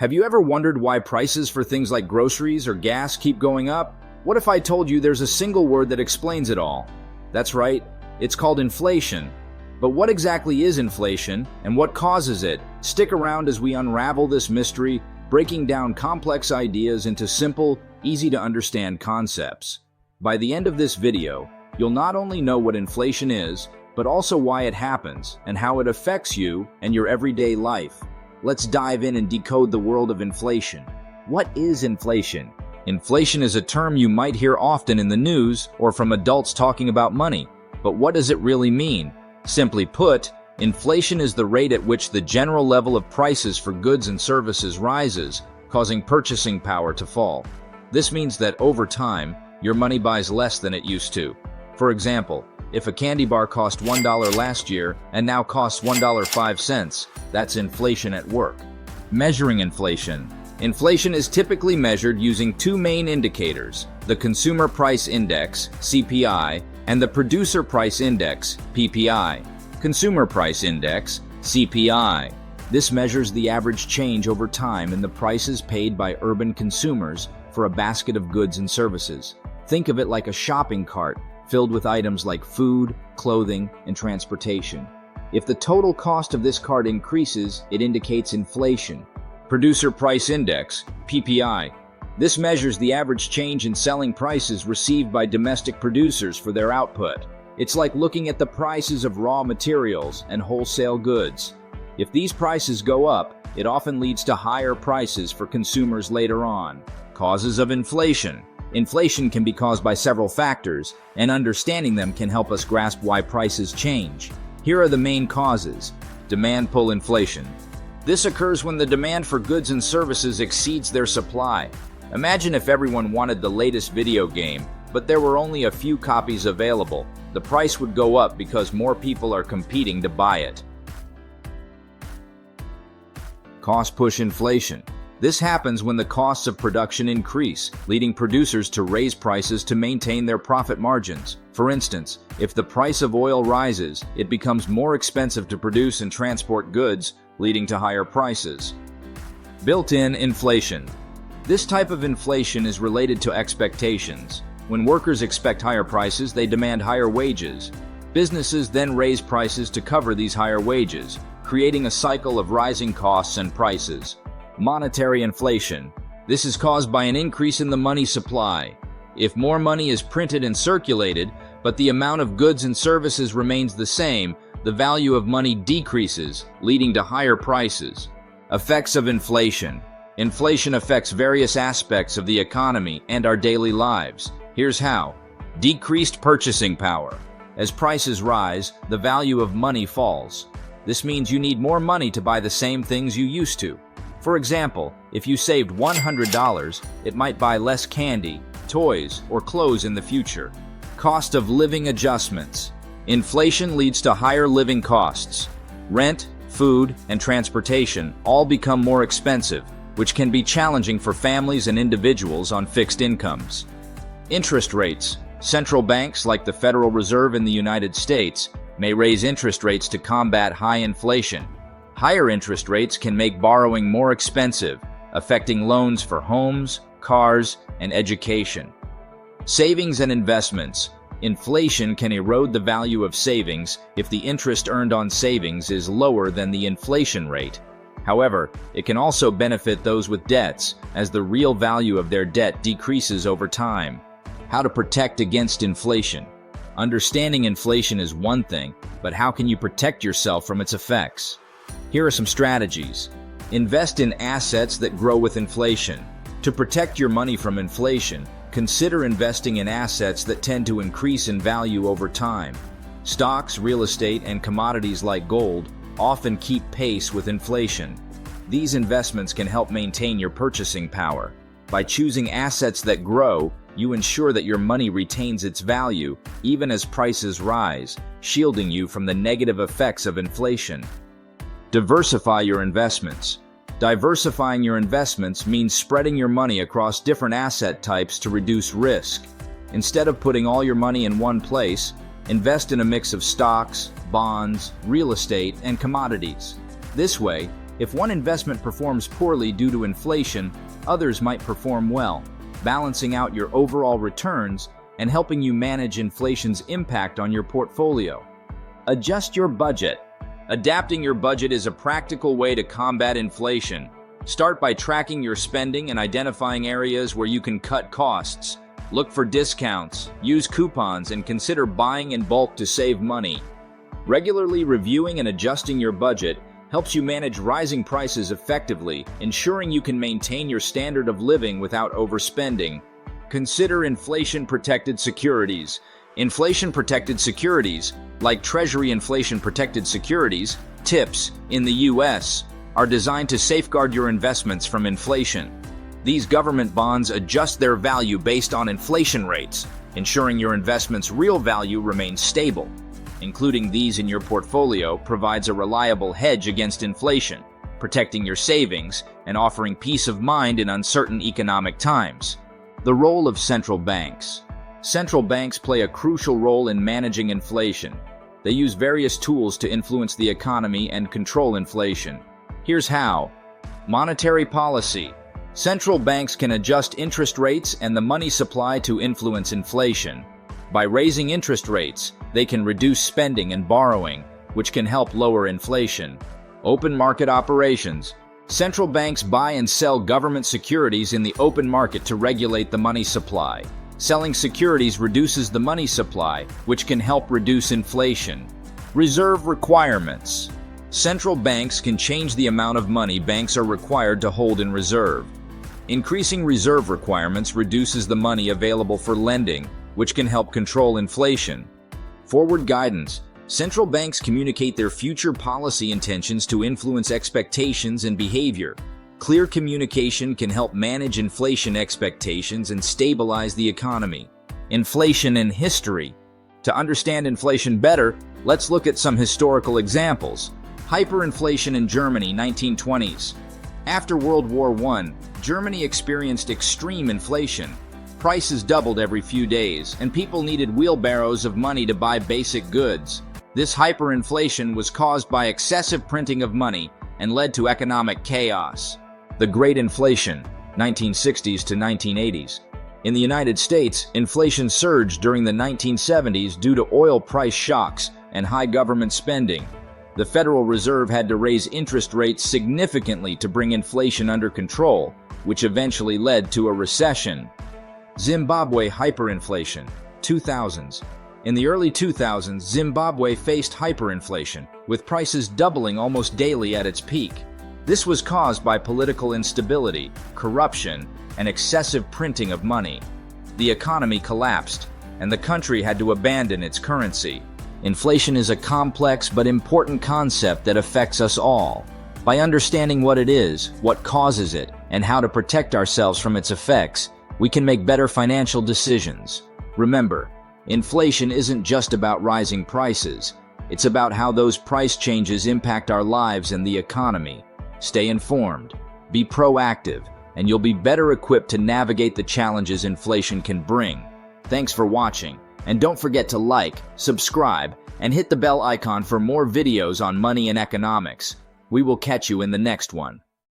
Have you ever wondered why prices for things like groceries or gas keep going up? What if I told you there's a single word that explains it all? That's right, it's called inflation. But what exactly is inflation and what causes it? Stick around as we unravel this mystery, breaking down complex ideas into simple, easy-to-understand concepts. By the end of this video, you'll not only know what inflation is, but also why it happens and how it affects you and your everyday life. Let's dive in and decode the world of inflation. What is inflation? Inflation is a term you might hear often in the news or from adults talking about money. But what does it really mean? Simply put, inflation is the rate at which the general level of prices for goods and services rises, causing purchasing power to fall. This means that over time, your money buys less than it used to. For example, if a candy bar cost $1 last year and now costs $1.05, that's inflation at work. Measuring inflation. Inflation is typically measured using two main indicators, the Consumer Price Index, CPI, and the Producer Price Index, PPI. Consumer Price Index, CPI. This measures the average change over time in the prices paid by urban consumers for a basket of goods and services. Think of it like a shopping cart filled with items like food, clothing, and transportation. If the total cost of this cart increases, it indicates inflation. Producer Price Index, PPI. This measures the average change in selling prices received by domestic producers for their output. It's like looking at the prices of raw materials and wholesale goods. If these prices go up, it often leads to higher prices for consumers later on. Causes of inflation. Inflation can be caused by several factors, and understanding them can help us grasp why prices change. Here are the main causes. Demand pull inflation. This occurs when the demand for goods and services exceeds their supply. Imagine if everyone wanted the latest video game, but there were only a few copies available. The price would go up because more people are competing to buy it. Cost push inflation. This happens when the costs of production increase, leading producers to raise prices to maintain their profit margins. For instance, if the price of oil rises, it becomes more expensive to produce and transport goods, leading to higher prices. Built-in inflation. This type of inflation is related to expectations. When workers expect higher prices, they demand higher wages. Businesses then raise prices to cover these higher wages, creating a cycle of rising costs and prices. Monetary inflation. This is caused by an increase in the money supply. If more money is printed and circulated, but the amount of goods and services remains the same, the value of money decreases, leading to higher prices. Effects of inflation. Inflation affects various aspects of the economy and our daily lives. Here's how. Decreased purchasing power. As prices rise, the value of money falls. This means you need more money to buy the same things you used to. For example, if you saved $100, it might buy less candy, toys, or clothes in the future. Cost of living adjustments. Inflation leads to higher living costs. Rent, food, and transportation all become more expensive, which can be challenging for families and individuals on fixed incomes. Interest rates. Central banks like the Federal Reserve in the United States may raise interest rates to combat high inflation. Higher interest rates can make borrowing more expensive, affecting loans for homes, cars, and education. Savings and investments. Inflation can erode the value of savings if the interest earned on savings is lower than the inflation rate. However, it can also benefit those with debts, as the real value of their debt decreases over time. How to protect against inflation. Understanding inflation is one thing, but how can you protect yourself from its effects? Here are some strategies. Invest in assets that grow with inflation. To protect your money from inflation, consider investing in assets that tend to increase in value over time. Stocks, real estate, and commodities like gold often keep pace with inflation. These investments can help maintain your purchasing power. By choosing assets that grow, you ensure that your money retains its value even as prices rise, shielding you from the negative effects of inflation. Diversify your investments. Diversifying your investments means spreading your money across different asset types to reduce risk. Instead of putting all your money in one place, invest in a mix of stocks, bonds, real estate, and commodities. This way, If one investment performs poorly due to inflation, others might perform well, balancing out your overall returns and helping you manage inflation's impact on your portfolio. Adjust your budget. Adapting your budget is a practical way to combat inflation. Start by tracking your spending and identifying areas where you can cut costs. Look for discounts, use coupons, and consider buying in bulk to save money. Regularly reviewing and adjusting your budget helps you manage rising prices effectively, ensuring you can maintain your standard of living without overspending. Consider inflation-protected securities. Inflation-protected securities, like Treasury inflation-protected securities, TIPS, in the U.S., are designed to safeguard your investments from inflation. These government bonds adjust their value based on inflation rates, ensuring your investment's real value remains stable. Including these in your portfolio provides a reliable hedge against inflation, protecting your savings and offering peace of mind in uncertain economic times. The role of central banks. Central banks play a crucial role in managing inflation. They use various tools to influence the economy and control inflation. Here's how. Monetary policy. Central banks can adjust interest rates and the money supply to influence inflation. By raising interest rates, they can reduce spending and borrowing, which can help lower inflation. Open market operations. Central banks buy and sell government securities in the open market to regulate the money supply. Selling securities reduces the money supply, which can help reduce inflation. Reserve requirements. Central banks can change the amount of money banks are required to hold in reserve. Increasing reserve requirements reduces the money available for lending, which can help control inflation. Forward guidance. Central banks communicate their future policy intentions to influence expectations and behavior. Clear communication can help manage inflation expectations and stabilize the economy. Inflation in history. To understand inflation better, let's look at some historical examples. Hyperinflation in Germany, 1920s. After World War I, Germany experienced extreme inflation. Prices doubled every few days, and people needed wheelbarrows of money to buy basic goods. This hyperinflation was caused by excessive printing of money and led to economic chaos. The Great Inflation, 1960s to 1980s. In the United States, inflation surged during the 1970s due to oil price shocks and high government spending. The Federal Reserve had to raise interest rates significantly to bring inflation under control, which eventually led to a recession. Zimbabwe hyperinflation, 2000s. In the early 2000s, Zimbabwe faced hyperinflation, with prices doubling almost daily at its peak. This was caused by political instability, corruption, and excessive printing of money. The economy collapsed, and the country had to abandon its currency. Inflation is a complex but important concept that affects us all. By understanding what it is, what causes it, and how to protect ourselves from its effects, we can make better financial decisions. Remember, inflation isn't just about rising prices. It's about how those price changes impact our lives and the economy. Stay informed, be proactive, and you'll be better equipped to navigate the challenges inflation can bring. Thanks for watching, and don't forget to like, subscribe, and hit the bell icon for more videos on money and economics. We will catch you in the next one.